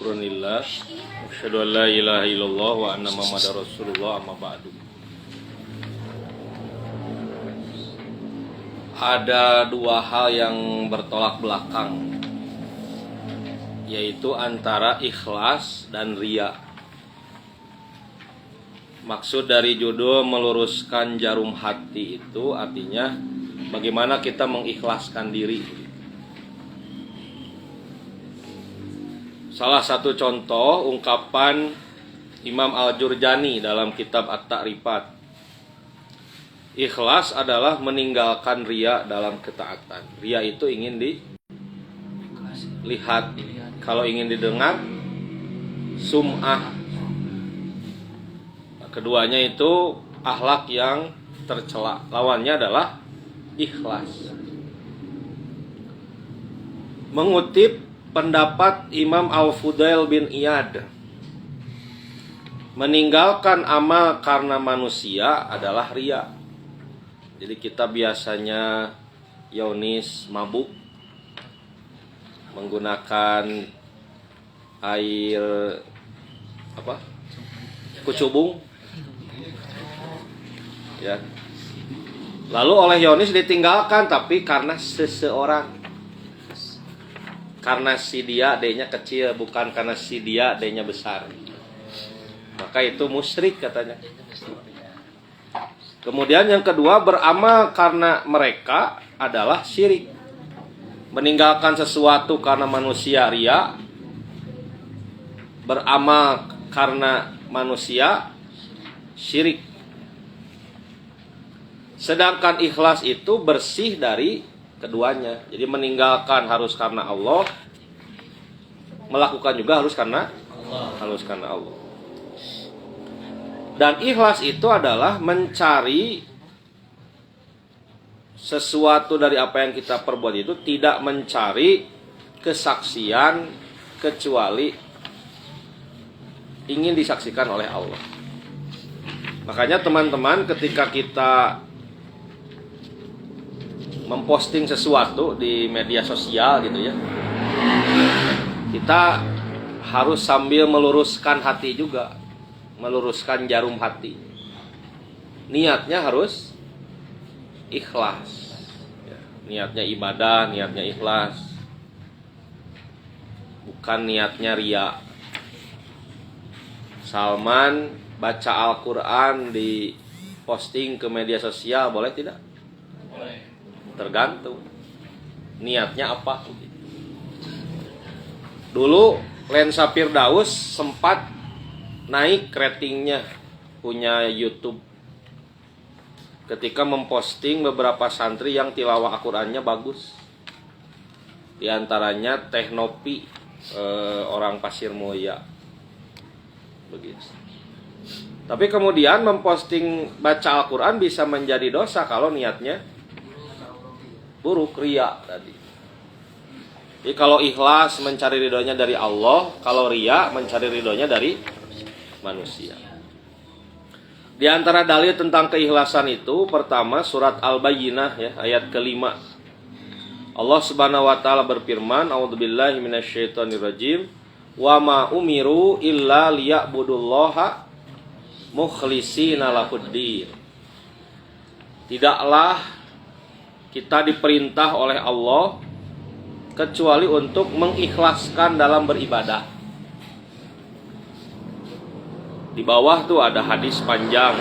Syukronillah. Asyhadu an la ilaha illallah wa anna Muhammadar Rasulullah amma ba'du. Ada dua hal yang bertolak belakang, yaitu antara ikhlas dan riya. Maksud dari judul meluruskan jarum hati itu artinya bagaimana kita mengikhlaskan diri. Salah satu contoh ungkapan Imam Al-Jurjani dalam kitab At-Ta'rifat. Ikhlas adalah meninggalkan riya dalam ketaatan. Riya itu ingin dilihat, kalau ingin didengar, sum'ah. Keduanya itu akhlak yang tercela. Lawannya adalah ikhlas. Mengutip pendapat Imam Al-Fudail bin Iyad, meninggalkan amal karena manusia adalah riya. Jadi kita biasanya Yonis mabuk menggunakan air kucubung, ya. Lalu oleh Yonis ditinggalkan, tapi karena seseorang. Karena si dia D-nya kecil, bukan karena si dia D-nya besar. Maka itu musyrik katanya. Kemudian yang kedua, beramal karena mereka adalah syirik. Meninggalkan sesuatu karena manusia riya. Beramal karena manusia syirik. Sedangkan ikhlas itu bersih dari keduanya. Jadi meninggalkan harus karena Allah, melakukan juga harus karena Allah. Dan ikhlas itu adalah mencari sesuatu dari apa yang kita perbuat itu, tidak mencari kesaksian kecuali ingin disaksikan oleh Allah. Makanya teman-teman, ketika kita memposting sesuatu di media sosial gitu ya, kita harus sambil meluruskan hati juga, meluruskan jarum hati. Niatnya harus ikhlas ya. Niatnya ibadah, niatnya ikhlas, bukan niatnya riya. Salman baca Al-Quran di posting ke media sosial, boleh tidak? Boleh. Tergantung niatnya apa. Dulu Lensa Firdaus sempat naik ratingnya, punya YouTube, ketika memposting beberapa santri yang tilawah Al-Qurannya bagus. Di antaranya Teh Nopi, orang Pasir Mulia. Begitu. Tapi kemudian memposting baca Al-Quran bisa menjadi dosa kalau niatnya buruk, riya tadi. Jadi kalau ikhlas mencari ridhonya dari Allah, kalau riya mencari ridhonya dari manusia. Di antara dalil tentang keikhlasan itu, pertama surat Al-Bayyinah ya, ayat kelima. Allah Subhanahu wa taala berfirman, a'udzubillahi minasyaitonirrajim, wa ma umiru illa liya'budullaha mukhlishina lahuddin. Tidaklah kita diperintah oleh Allah kecuali untuk mengikhlaskan dalam beribadah. Di bawah tuh ada hadis panjang.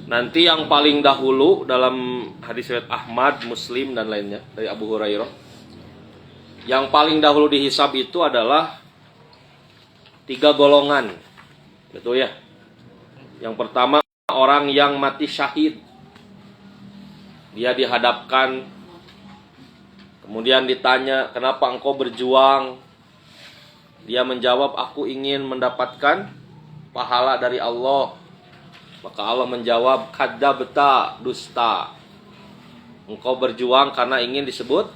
Nanti yang paling dahulu dalam hadis riwayat Ahmad, Muslim dan lainnya dari Abu Hurairah, yang paling dahulu dihisab itu adalah 3 golongan. Betul ya? Yang pertama orang yang mati syahid. Dia dihadapkan, kemudian ditanya, kenapa engkau berjuang? Dia menjawab, aku ingin mendapatkan pahala dari Allah. Maka Allah menjawab, kadzabta, dusta. Engkau berjuang karena ingin disebut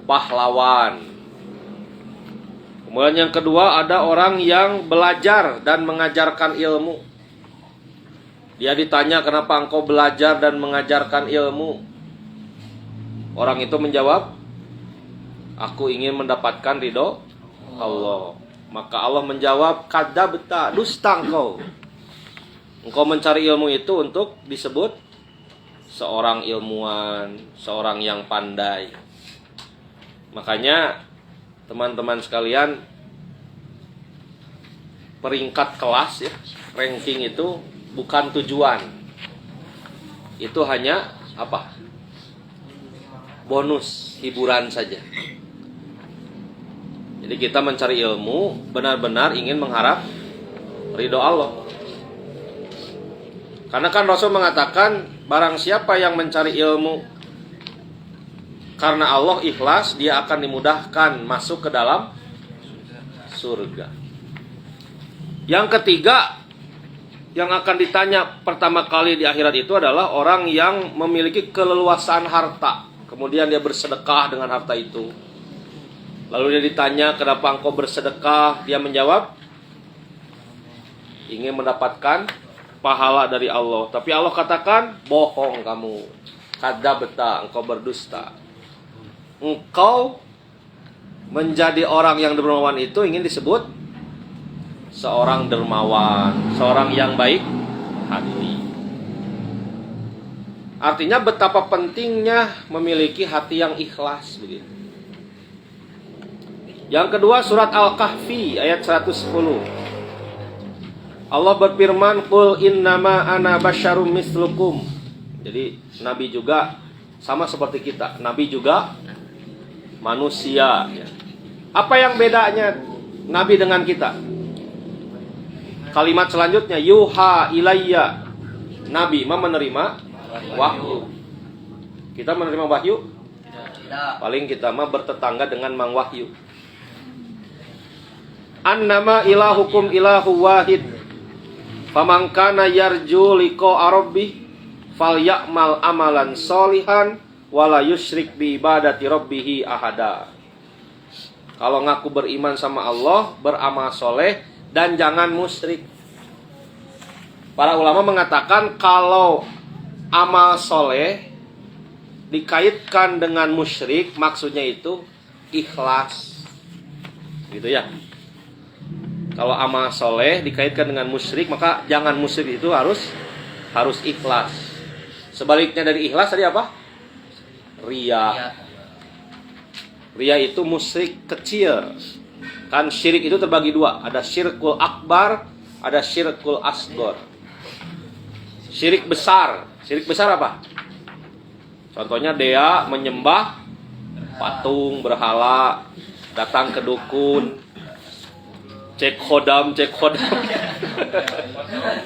pahlawan. Kemudian yang kedua, ada orang yang belajar dan mengajarkan ilmu. Dia ditanya, kenapa engkau belajar dan mengajarkan ilmu? Orang itu menjawab, Aku ingin mendapatkan ridho Allah. Maka Allah menjawab, kadzabta, dusta engkau. Engkau mencari ilmu itu untuk disebut seorang ilmuwan, seorang yang pandai. Makanya teman-teman sekalian, peringkat kelas ya, ranking itu bukan tujuan. Itu hanya apa? Bonus, hiburan saja. Jadi kita mencari ilmu benar-benar ingin mengharap ridho Allah. Karena kan Rasul mengatakan, barang siapa yang mencari ilmu karena Allah ikhlas, dia akan dimudahkan masuk ke dalam surga. Yang ketiga, yang akan ditanya pertama kali di akhirat itu adalah orang yang memiliki keleluasaan harta. Kemudian dia bersedekah dengan harta itu. Lalu dia ditanya, kenapa engkau bersedekah? Dia menjawab, ingin mendapatkan pahala dari Allah. Tapi Allah katakan, bohong kamu. Kadzabta, engkau berdusta. Engkau menjadi orang yang dermawan itu ingin disebut seorang dermawan, seorang yang baik hati. Artinya betapa pentingnya memiliki hati yang ikhlas begitu. Yang kedua, surat Al-Kahfi ayat 110. Allah berfirman, qul innama ana basyarum mislukum. Jadi Nabi juga sama seperti kita. Nabi juga manusia. Apa yang bedanya Nabi dengan kita? Kalimat selanjutnya, yuha ilayya. Nabi menerima wahyu. Kita menerima wahyu? Paling kita mah bertetangga dengan Mang Wahyu. Annama ilahukum ilahu wahid. Faman kana yarju liqa rabbih falyamal amalan sholihan wala yusyrik bi ibadati rabbih ahada. Kalau ngaku beriman sama Allah, beramal soleh dan jangan musyrik. Para ulama mengatakan kalau amal soleh dikaitkan dengan musyrik, maksudnya itu ikhlas. Gitu ya. Kalau amal soleh dikaitkan dengan musyrik, maka jangan musyrik, itu harus ikhlas. Sebaliknya dari ikhlas tadi apa? Riya. Riya itu musyrik kecil. Kan syirik itu terbagi dua. Ada syirkul akbar, ada syirkul asghar. Syirik besar. Syirik besar apa? Contohnya dia menyembah patung, berhala, datang ke dukun, cek khodam.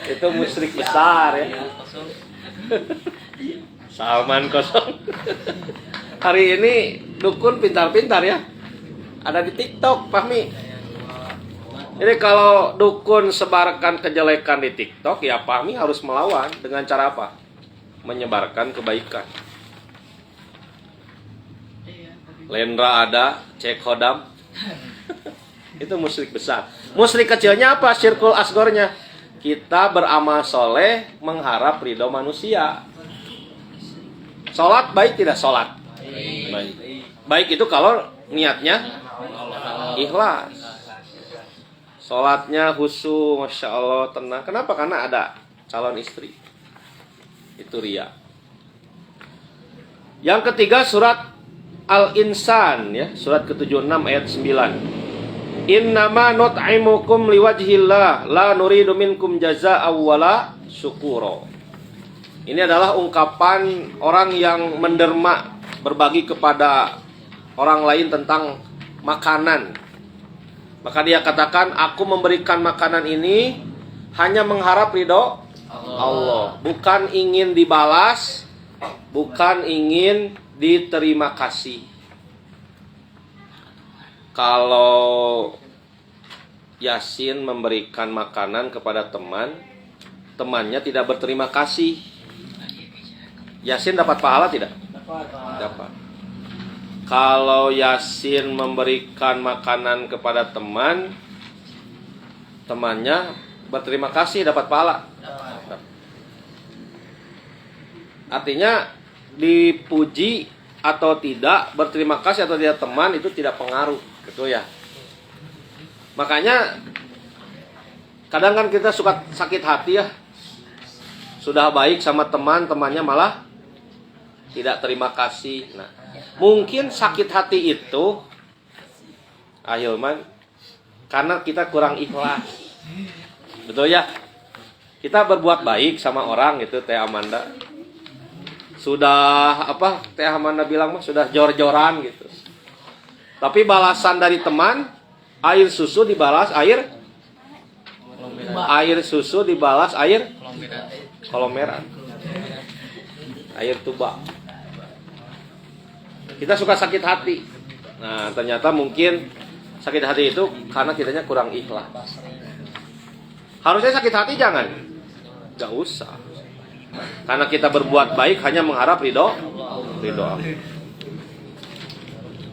Itu musyrik besar ya. Salman kosong. Hari ini dukun pintar-pintar ya. Ada di TikTok, Fahmi. Jadi kalau dukun sebarkan kejelekan di TikTok, ya Fahmi harus melawan dengan cara apa? Menyebarkan kebaikan. Lendra ada, cek khodam. Itu musyrik besar. Musyrik kecilnya apa? Syirkul asgornya. Kita beramal soleh mengharap ridho manusia. Sholat baik tidak sholat? Baik. Baik itu kalau niatnya ikhlas. Sholatnya khusyuk, masya Allah, tenang. Kenapa? Karena ada calon istri. Itu riya. Yang ketiga, surat Al-Insan ya, surat ke-76 ayat 9. Innama nut'imukum liwajhillah la nuridu minkum jazaa'a wala syukura. Ini adalah ungkapan orang yang menderma, berbagi kepada orang lain tentang makanan. Maka dia katakan, aku memberikan makanan ini hanya mengharap ridho Allah, bukan ingin dibalas, bukan ingin diterima kasih. Kalau Yasin memberikan makanan kepada teman, temannya tidak berterima kasih, Yasin dapat pahala tidak? Dapat. Kalau Yasin memberikan makanan kepada teman, temannya berterima kasih, dapat pahala. Artinya dipuji atau tidak, berterima kasih atau tidak teman itu tidak pengaruh, betul ya. Makanya kadang kan kita suka sakit hati ya. Sudah baik sama teman, temannya malah tidak terima kasih. Nah, mungkin sakit hati itu Ahilman karena kita kurang ikhlas. Betul ya? Kita berbuat baik sama orang gitu, Teh Amanda. Sudah apa? Teh Amanda bilang mah sudah jor-joran gitu. Tapi balasan dari teman, air susu dibalas air susu dibalas air kolomeran. Air tuba. Kita suka sakit hati. Nah, ternyata mungkin sakit hati itu karena kitanya kurang ikhlas. Harusnya sakit hati jangan. Gak usah. Karena kita berbuat baik hanya mengharap ridho Allah.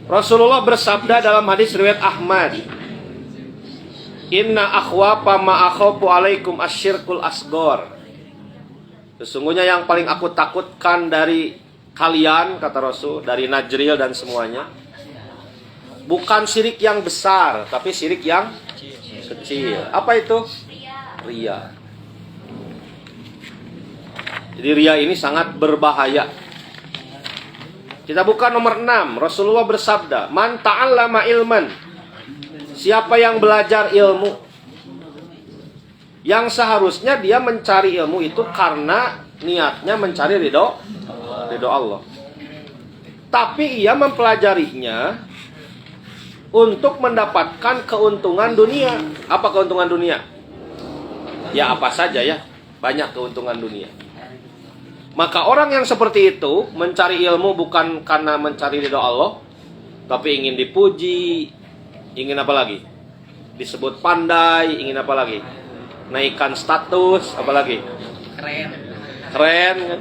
Rasulullah bersabda dalam hadis riwayat Ahmad, "Inna akhwafa ma akhafu alaikum asyirkul asgor." Sesungguhnya yang paling aku takutkan dari kalian, kata Rasul, dari Najril dan semuanya, bukan syirik yang besar, tapi syirik yang kecil. Apa itu? Riya. Jadi riya ini sangat berbahaya. Kita buka nomor 6. Rasulullah bersabda, "Man ta'allama ilman." Siapa yang belajar ilmu, yang seharusnya dia mencari ilmu itu karena niatnya mencari ridho Allah. Tapi ia mempelajarinya untuk mendapatkan keuntungan dunia. Apa keuntungan dunia? Ya apa saja ya, banyak keuntungan dunia. Maka orang yang seperti itu mencari ilmu bukan karena mencari ridho Allah, tapi ingin dipuji, ingin apa lagi? Disebut pandai, ingin apa lagi? Naikkan status, apa lagi? Keren kan?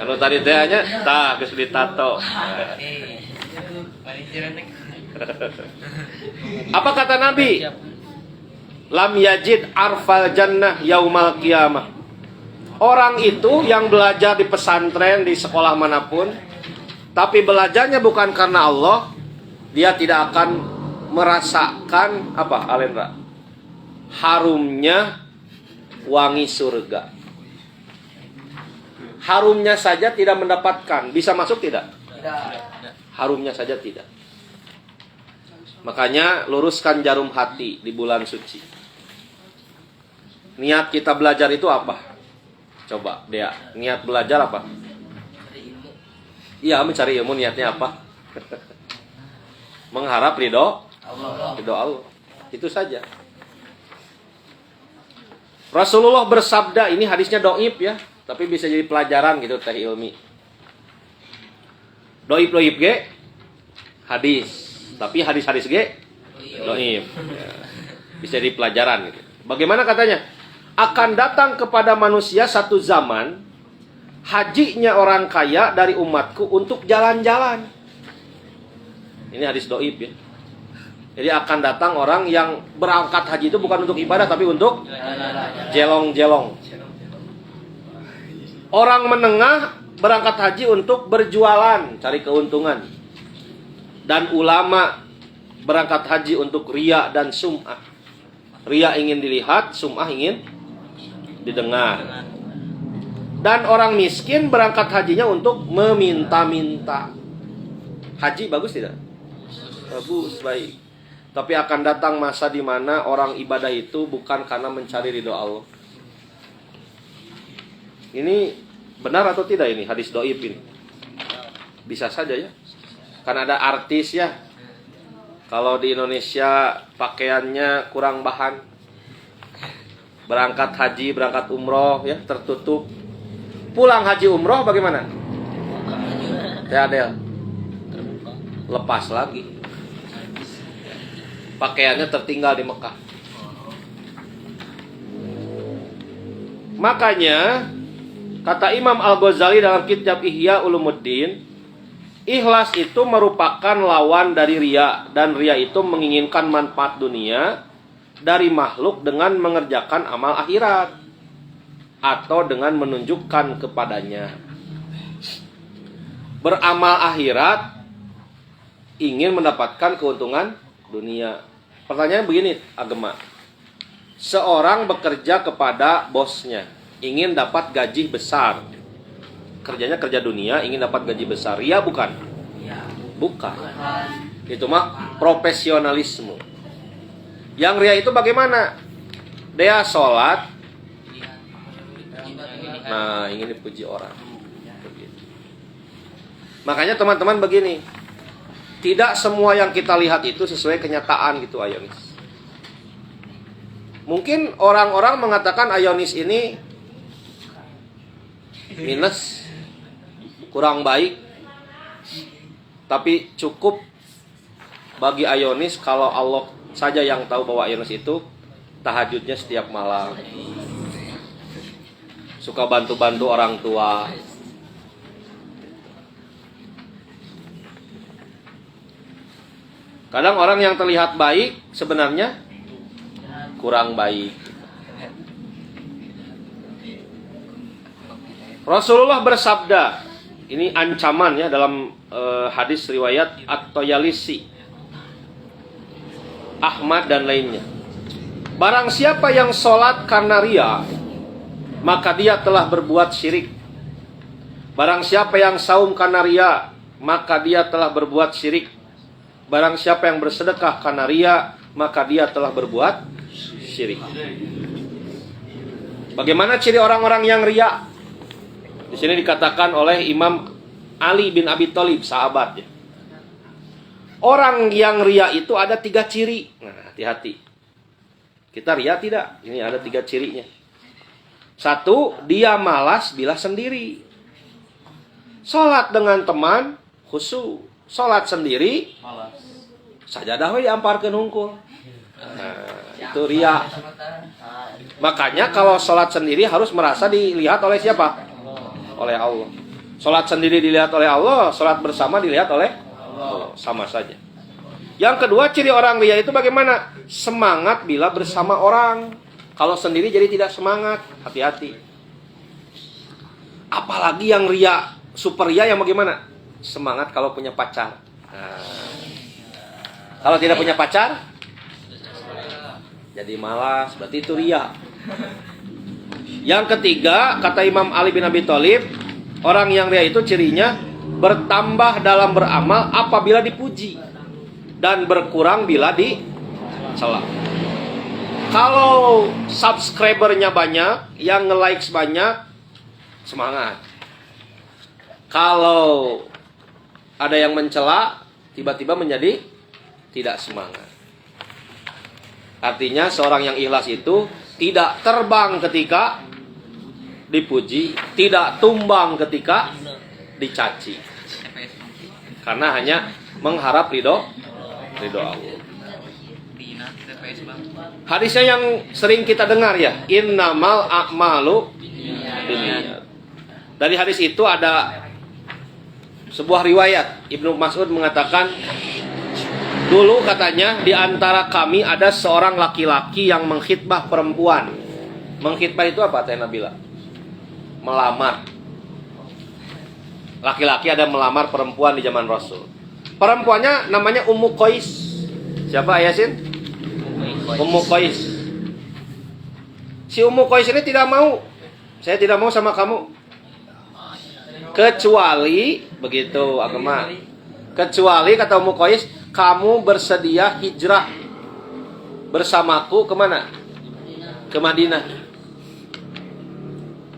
Kalau tadi tehnya, geus ditato. Apa kata Nabi? Lam yajid arfal jannah yaumal qiyamah. Orang itu yang belajar di pesantren, di sekolah manapun, tapi belajarnya bukan karena Allah, dia tidak akan merasakan apa, Alendra? Harumnya wangi surga. Harumnya saja tidak mendapatkan. Bisa masuk tidak? Harumnya saja tidak. Makanya luruskan jarum hati di bulan suci. Niat kita belajar itu apa? Coba, Dea, niat belajar apa? Iya, mencari ilmu, niatnya apa? Mengharap ridho Allah. Itu saja. Rasulullah bersabda, ini hadisnya doib ya, tapi bisa jadi pelajaran gitu, teh ilmi. Doib ge hadis, tapi hadis ge doib. Ya. Bisa jadi pelajaran gitu. Bagaimana katanya? Akan datang kepada manusia satu zaman, hajinya orang kaya dari umatku untuk jalan-jalan. Ini hadis doib ya. Jadi akan datang orang yang berangkat haji itu bukan untuk ibadah, tapi untuk jelong-jelong. Orang menengah berangkat haji untuk berjualan, cari keuntungan. Dan ulama berangkat haji untuk riya dan sum'ah. Riya ingin dilihat, sum'ah ingin didengar. Dan orang miskin berangkat hajinya untuk meminta-minta. Haji bagus tidak? Bagus, baik. Tapi akan datang masa di mana orang ibadah itu bukan karena mencari ridho Allah. Ini benar atau tidak ini hadis doib ini? Bisa saja ya. Kan ada artis ya. Kalau di Indonesia pakaiannya kurang bahan. Berangkat haji, berangkat umroh ya, tertutup. Pulang haji umroh bagaimana? Ya Adel. Lepas lagi. Pakaiannya tertinggal di Mekah. Makanya kata Imam Al-Ghazali dalam kitab Ihya Ulumuddin, ikhlas itu merupakan lawan dari riya, dan riya itu menginginkan manfaat dunia dari makhluk dengan mengerjakan amal akhirat atau dengan menunjukkan kepadanya. beramal akhirat, ingin mendapatkan keuntungan dunia. Pertanyaan begini, agama. Seorang bekerja kepada bosnya, ingin dapat gaji besar. Kerjanya kerja dunia, ingin dapat gaji besar. Ria bukan? Bukan. Itu mah profesionalisme. Yang ria itu bagaimana? Dia sholat, nah ingin dipuji orang. Makanya teman-teman begini, tidak semua yang kita lihat itu sesuai kenyataan gitu Ayonis. Mungkin orang-orang mengatakan Ayonis ini minus, kurang baik. Tapi cukup bagi Ayonis kalau Allah saja yang tahu bahwa Ayonis itu tahajudnya setiap malam, suka bantu-bantu orang tua. Kadang orang yang terlihat baik sebenarnya kurang baik. Rasulullah bersabda, ini ancaman ya dalam hadis riwayat At-Toyalisi, Ahmad dan lainnya. Barang siapa yang sholat karena ria, maka dia telah berbuat syirik. Barang siapa yang saum karena ria, maka dia telah berbuat syirik. Barang siapa yang bersedekah karena ria, maka dia telah berbuat syirik. Bagaimana ciri orang-orang yang ria? Di sini dikatakan oleh Imam Ali bin Abi Thalib, sahabatnya. Orang yang ria itu ada 3 ciri. Nah, hati-hati. Kita ria tidak? Ini ada 3 cirinya. 1, dia malas bila sendiri. Sholat dengan teman, khusyuk. Sholat sendiri, sajadah we diamparkeun hungkul. Nah, itu ria. Makanya kalau sholat sendiri harus merasa dilihat oleh siapa? Oleh Allah. Sholat sendiri dilihat oleh Allah, sholat bersama dilihat oleh Allah. Sama saja. Yang kedua, ciri orang ria itu bagaimana? Semangat bila bersama orang. Kalau sendiri jadi tidak semangat. Hati-hati. Apalagi yang ria, super ria yang bagaimana? Semangat kalau punya pacar. Nah, kalau tidak punya pacar, jadi malas. Berarti itu ria. Yang ketiga, kata Imam Ali bin Abi Thalib, orang yang ria itu cirinya bertambah dalam beramal apabila dipuji dan berkurang bila dicela. Kalau subscribernya banyak, yang nge-likes banyak, semangat. Kalau ada yang mencela, tiba-tiba menjadi tidak semangat. Artinya seorang yang ikhlas itu tidak terbang ketika dipuji, tidak tumbang ketika dicaci. Karena hanya mengharap ridho Allah. Hadisnya yang sering kita dengar ya, innamal a'malu binniyat. Dari hadis itu ada sebuah riwayat, Ibnu Mas'ud mengatakan, dulu katanya di antara kami ada seorang laki-laki yang mengkhitbah perempuan. Mengkhitbah itu apa Teh Nabila? Melamar. Laki-laki ada melamar perempuan di zaman Rasul. Perempuannya namanya Ummu Qais. Siapa Yasin? Ummu Qais. Si Ummu Qais ini tidak mau. Saya tidak mau sama kamu. Kecuali, begitu agama. Kecuali kata Ummu Qais, kamu bersedia hijrah bersamaku kemana? Ke Madinah.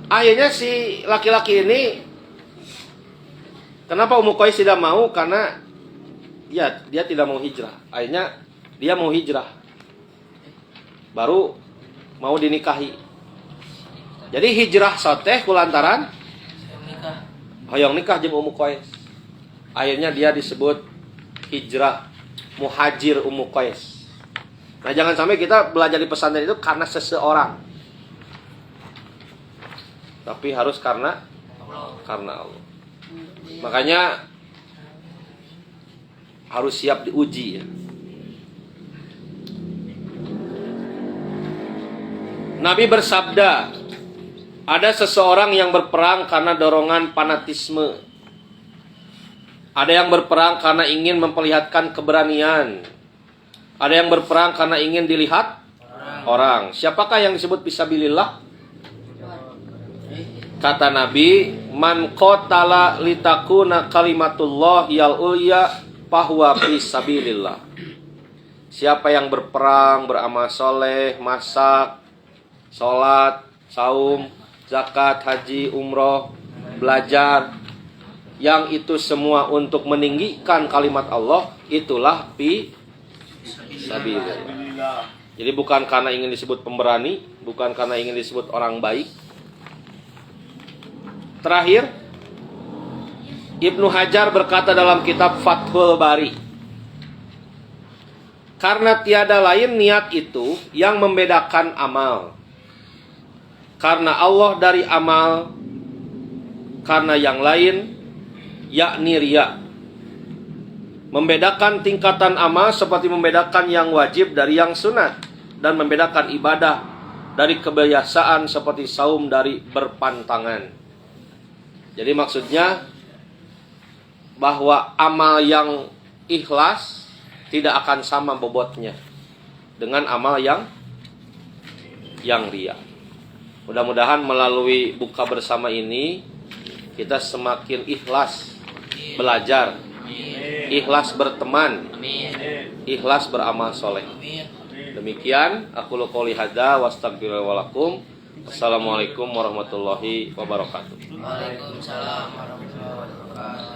Akhirnya si laki-laki ini, kenapa Ummu Qais tidak mau? Karena ya dia tidak mau hijrah. Akhirnya dia mau hijrah, baru mau dinikahi. Jadi hijrah soteh kulantaran hoyong nikah jeung Ummu Qais. Akhirnya dia disebut hijrah muhajir Ummu Qais. Nah, jangan sampai kita belajar di pesantren itu karena seseorang, tapi harus karena Allah. Makanya harus siap diuji ya. Nabi bersabda, ada seseorang yang berperang karena dorongan fanatisme. Ada yang berperang karena ingin memperlihatkan keberanian. Ada yang berperang karena ingin dilihat orang. Siapakah yang disebut fisabilillah? Kata Nabi, man qatala litakuna kalimatullah yal ulya fahuwa fisabilillah. Siapa yang berperang, beramal soleh, masak, sholat, saum, zakat, haji, umroh, belajar, yang itu semua untuk meninggikan kalimat Allah, itulah fisabilillah. Jadi bukan karena ingin disebut pemberani, bukan karena ingin disebut orang baik. Terakhir, Ibnu Hajar berkata dalam kitab Fathul Bari, karena tiada lain niat itu yang membedakan amal. Karena Allah dari amal, karena yang lain, yakni riya. Membedakan tingkatan amal seperti membedakan yang wajib dari yang sunat, dan membedakan ibadah dari kebiasaan seperti saum dari berpantangan. Jadi maksudnya bahwa amal yang ikhlas tidak akan sama bobotnya dengan amal yang ria. Mudah-mudahan melalui buka bersama ini kita semakin ikhlas belajar, ikhlas berteman, ikhlas beramal soleh. Demikian aku qouli hadza wa astaghfiru wa lakum. Assalamualaikum warahmatullahi wabarakatuh. Waalaikumsalam warahmatullahi wabarakatuh.